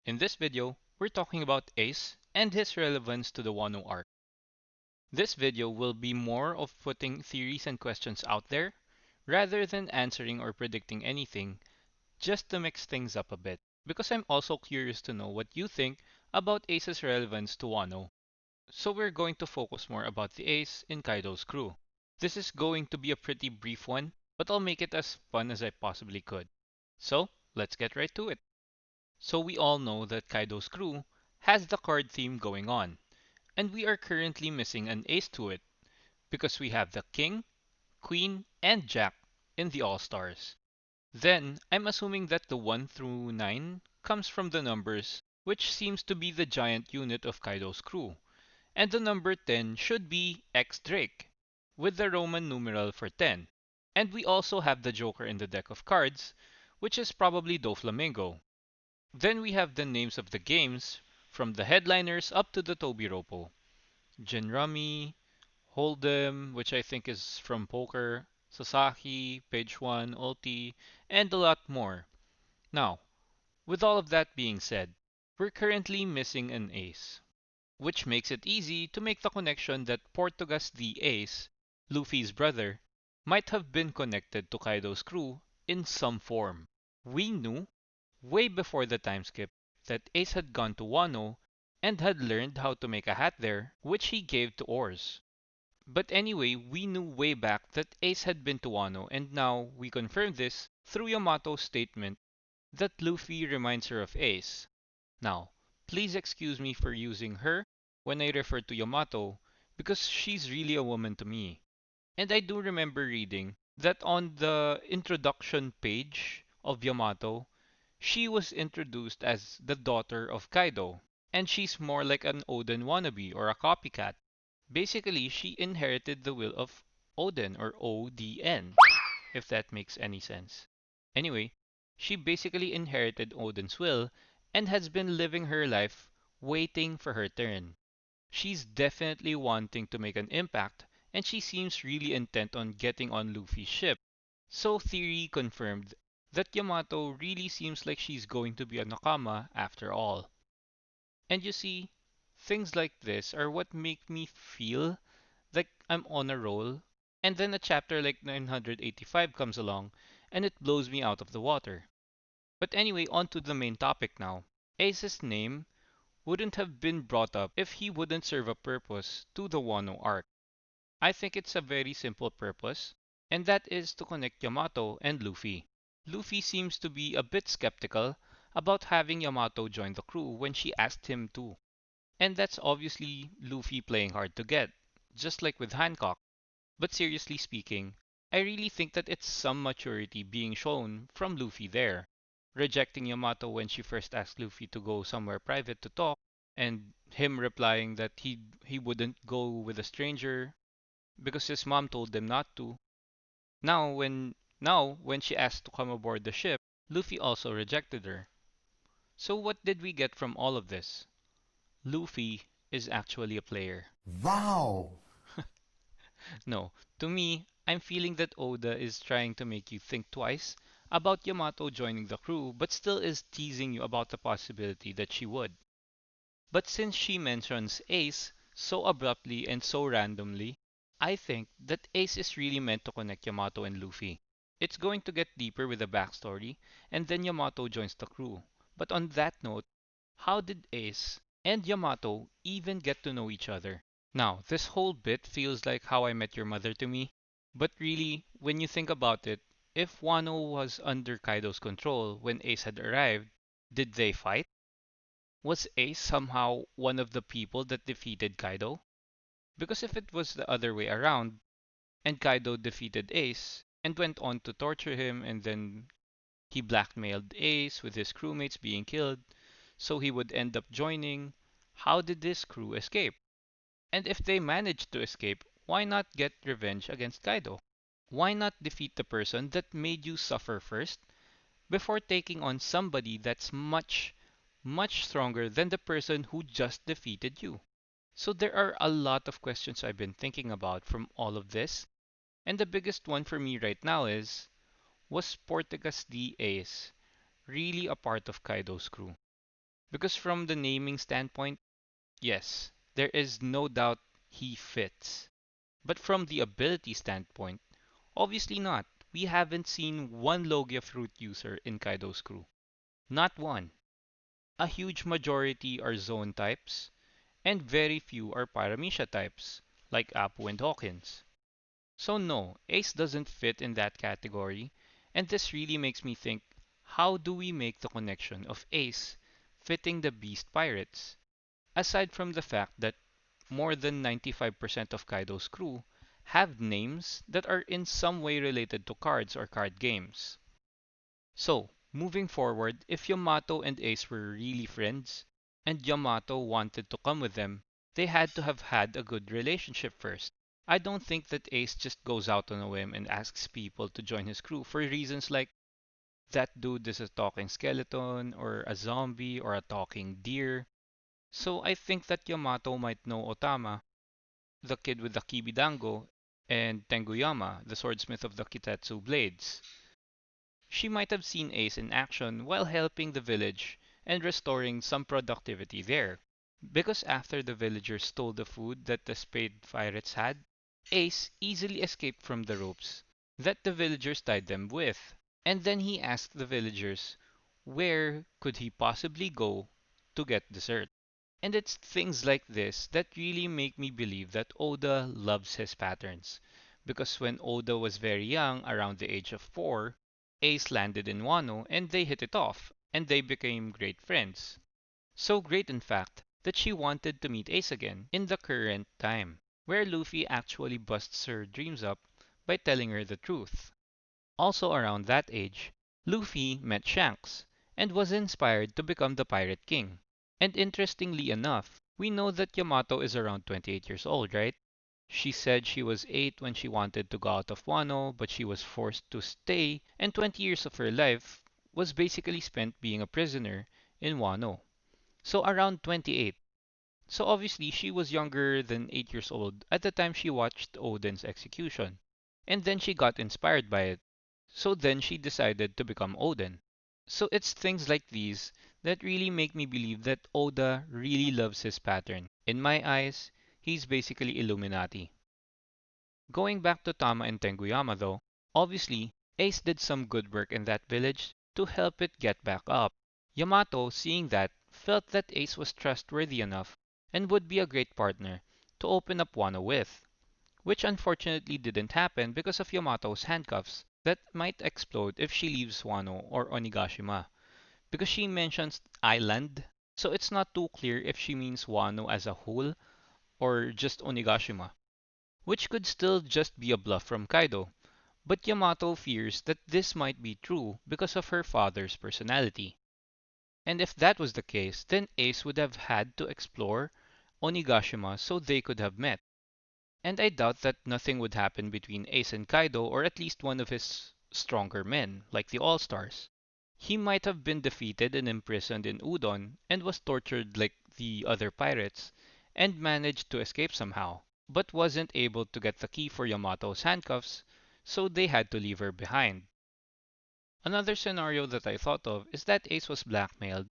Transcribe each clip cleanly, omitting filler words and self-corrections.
In this video, we're talking about Ace and his relevance to the Wano arc. This video will be more of putting theories and questions out there, rather than answering or predicting anything, just to mix things up a bit, because I'm also curious to know what you think about Ace's relevance to Wano. So we're going to focus more about the Ace in Kaido's crew. This is going to be a pretty brief one, but I'll make it as fun as I possibly could. So, let's get right to it. So we all know that Kaido's crew has the card theme going on, and we are currently missing an ace to it, because we have the King, Queen, and Jack in the All-Stars. Then, I'm assuming that the 1 through 9 comes from the numbers, which seems to be the giant unit of Kaido's crew, and the number 10 should be X Drake, with the Roman numeral for 10. And we also have the Joker in the deck of cards, which is probably Doflamingo. Then we have the names of the games, from the headliners up to the Tobiropo. Gin Rummy, Hold'em, which I think is from poker, Sasaki, Page 1, Ulti, and a lot more. Now, with all of that being said, we're currently missing an ace, which makes it easy to make the connection that Portugas the Ace, Luffy's brother, might have been connected to Kaido's crew in some form. We knew way before the time skip that Ace had gone to Wano and had learned how to make a hat there, which he gave to Oars. But anyway, we knew way back that Ace had been to Wano, and now we confirm this through Yamato's statement that Luffy reminds her of Ace. Now, please excuse me for using her when I refer to Yamato, because she's really a woman to me. And I do remember reading that on the introduction page of Yamato, she was introduced as the daughter of Kaido, and she's more like an Oden wannabe or a copycat. Basically, she inherited the will of Oden or ODN, if that makes any sense. Anyway, she basically inherited Oden's will and has been living her life waiting for her turn. She's definitely wanting to make an impact, and she seems really intent on getting on Luffy's ship. So theory confirmed that Yamato really seems like she's going to be a Nakama after all. And you see, things like this are what make me feel like I'm on a roll, and then a chapter like 985 comes along and it blows me out of the water. But anyway, on to the main topic now. Ace's name wouldn't have been brought up if he wouldn't serve a purpose to the Wano arc. I think it's a very simple purpose, and that is to connect Yamato and Luffy. Luffy seems to be a bit skeptical about having Yamato join the crew when she asked him to. And that's obviously Luffy playing hard to get, just like with Hancock. But seriously speaking, I really think that it's some maturity being shown from Luffy there. Rejecting Yamato when she first asked Luffy to go somewhere private to talk, and him replying that he wouldn't go with a stranger because his mom told them not to. Now when she asked to come aboard the ship, Luffy also rejected her. So what did we get from all of this? Luffy is actually a player. Wow! No, to me, I'm feeling that Oda is trying to make you think twice about Yamato joining the crew, but still is teasing you about the possibility that she would. But since she mentions Ace so abruptly and so randomly, I think that Ace is really meant to connect Yamato and Luffy. It's going to get deeper with the backstory, and then Yamato joins the crew. But on that note, how did Ace and Yamato even get to know each other? Now, this whole bit feels like How I Met Your Mother to me, but really, when you think about it, if Wano was under Kaido's control when Ace had arrived, did they fight? Was Ace somehow one of the people that defeated Kaido? Because if it was the other way around, and Kaido defeated Ace and went on to torture him, and then he blackmailed Ace with his crewmates being killed, so he would end up joining, how did this crew escape? And if they managed to escape, why not get revenge against Kaido? Why not defeat the person that made you suffer first before taking on somebody that's much, much stronger than the person who just defeated you? So there are a lot of questions I've been thinking about from all of this, and the biggest one for me right now is, was Portegas D. Ace really a part of Kaido's crew? Because from the naming standpoint, yes, there is no doubt he fits. But from the ability standpoint, obviously not. We haven't seen one Logia fruit user in Kaido's crew. Not one. A huge majority are zone types, and very few are Paramecia types, like Apu and Hawkins. So no, Ace doesn't fit in that category, and this really makes me think, how do we make the connection of Ace fitting the Beast Pirates? Aside from the fact that more than 95% of Kaido's crew have names that are in some way related to cards or card games. So, moving forward, if Yamato and Ace were really friends, and Yamato wanted to come with them, they had to have had a good relationship first. I don't think that Ace just goes out on a whim and asks people to join his crew for reasons like that dude is a talking skeleton, or a zombie, or a talking deer. So I think that Yamato might know Otama, the kid with the Kibidango, and Tenguyama, the swordsmith of the Kitetsu blades. She might have seen Ace in action while helping the village and restoring some productivity there. Because after the villagers stole the food that the spade pirates had, Ace easily escaped from the ropes that the villagers tied them with. And then he asked the villagers where could he possibly go to get dessert. And it's things like this that really make me believe that Oda loves his patterns. Because when Oda was very young, around the age of 4, Ace landed in Wano and they hit it off, and they became great friends. So great, in fact, that she wanted to meet Ace again in the current time, where Luffy actually busts her dreams up by telling her the truth. Also around that age, Luffy met Shanks and was inspired to become the Pirate King. And interestingly enough, we know that Yamato is around 28 years old, right? She said she was 8 when she wanted to go out of Wano, but she was forced to stay, and 20 years of her life was basically spent being a prisoner in Wano. So around 28. So obviously she was younger than 8 years old at the time she watched Odin's execution. And then she got inspired by it. So then she decided to become Odin. So it's things like these that really make me believe that Oda really loves his pattern. In my eyes, he's basically Illuminati. Going back to Tama and Tenguyama though, obviously Ace did some good work in that village to help it get back up. Yamato, seeing that, felt that Ace was trustworthy enough and would be a great partner to open up Wano with, which unfortunately didn't happen because of Yamato's handcuffs that might explode if she leaves Wano or Onigashima. Because she mentions island, so it's not too clear if she means Wano as a whole or just Onigashima, which could still just be a bluff from Kaido. But Yamato fears that this might be true because of her father's personality. And if that was the case, then Ace would have had to explore Onigashima so they could have met. And I doubt that nothing would happen between Ace and Kaido, or at least one of his stronger men, like the All-Stars. He might have been defeated and imprisoned in Udon and was tortured like the other pirates and managed to escape somehow, but wasn't able to get the key for Yamato's handcuffs, so they had to leave her behind. Another scenario that I thought of is that Ace was blackmailed,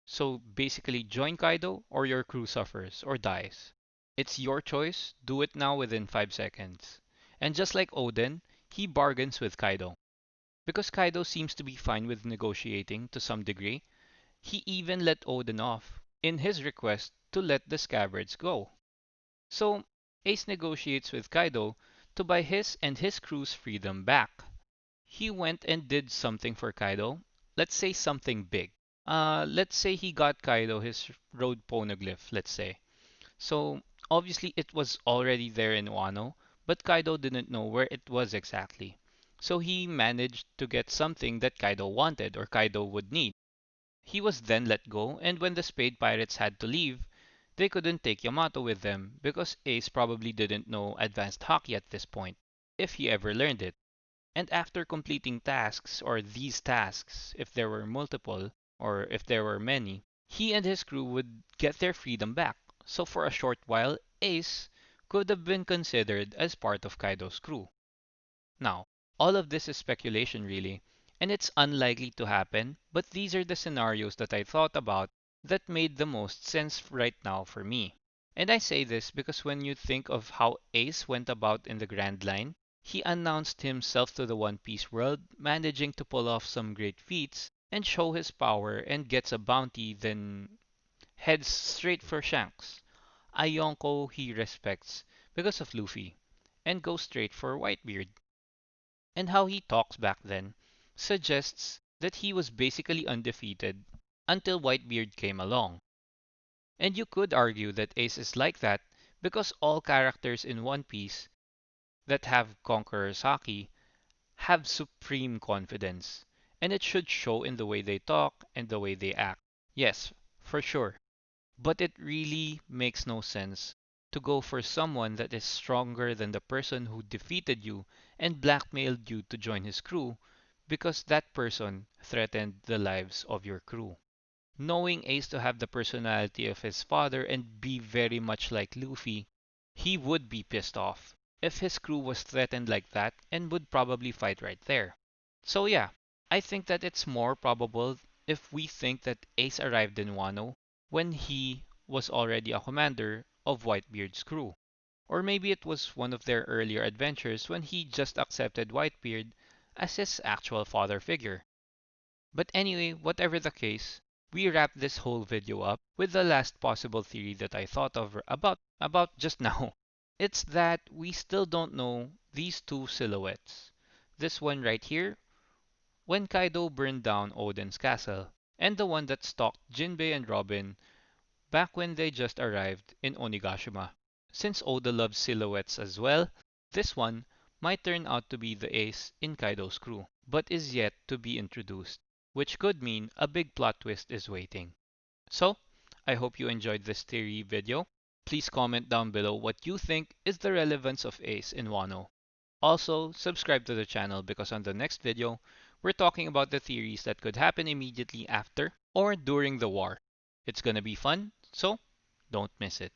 so basically join Kaido or your crew suffers or dies. It's your choice, do it now within 5 seconds. And just like Oden, he bargains with Kaido. Because Kaido seems to be fine with negotiating to some degree, he even let Oden off in his request to let the scabbards go. So, Ace negotiates with Kaido to buy his and his crew's freedom back. He went and did something for Kaido. Let's say something big. Let's say he got Kaido his road poneglyph, let's say. So, obviously it was already there in Wano, but Kaido didn't know where it was exactly. So he managed to get something that Kaido wanted or Kaido would need. He was then let go, and when the Spade Pirates had to leave, they couldn't take Yamato with them because Ace probably didn't know advanced hockey at this point, if he ever learned it. And after completing tasks, or these tasks, if there were multiple, or if there were many, he and his crew would get their freedom back. So for a short while, Ace could have been considered as part of Kaido's crew. Now, all of this is speculation really, and it's unlikely to happen, but these are the scenarios that I thought about that made the most sense right now for me. And I say this because when you think of how Ace went about in the Grand Line, he announced himself to the One Piece world, managing to pull off some great feats and show his power and gets a bounty, then heads straight for Shanks, a Yonko he respects because of Luffy, and goes straight for Whitebeard. And how he talks back then suggests that he was basically undefeated until Whitebeard came along. And you could argue that Ace is like that because all characters in One Piece that have Conqueror's Haki have supreme confidence, and it should show in the way they talk and the way they act. Yes, for sure. But it really makes no sense to go for someone that is stronger than the person who defeated you and blackmailed you to join his crew because that person threatened the lives of your crew. Knowing Ace to have the personality of his father and be very much like Luffy, he would be pissed off if his crew was threatened like that and would probably fight right there. So yeah, I think that it's more probable if we think that Ace arrived in Wano when he was already a commander of Whitebeard's crew. Or maybe it was one of their earlier adventures when he just accepted Whitebeard as his actual father figure. But anyway, whatever the case, we wrap this whole video up with the last possible theory that I thought of about just now. It's that we still don't know these two silhouettes. This one right here, when Kaido burned down Oden's castle, and the one that stalked Jinbei and Robin back when they just arrived in Onigashima. Since Oda loves silhouettes as well, this one might turn out to be the ace in Kaido's crew, but is yet to be introduced, which could mean a big plot twist is waiting. So, I hope you enjoyed this theory video. Please comment down below what you think is the relevance of Ace in Wano. Also, subscribe to the channel because on the next video, we're talking about the theories that could happen immediately after or during the war. It's gonna be fun, so don't miss it.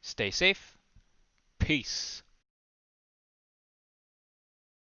Stay safe. Peace.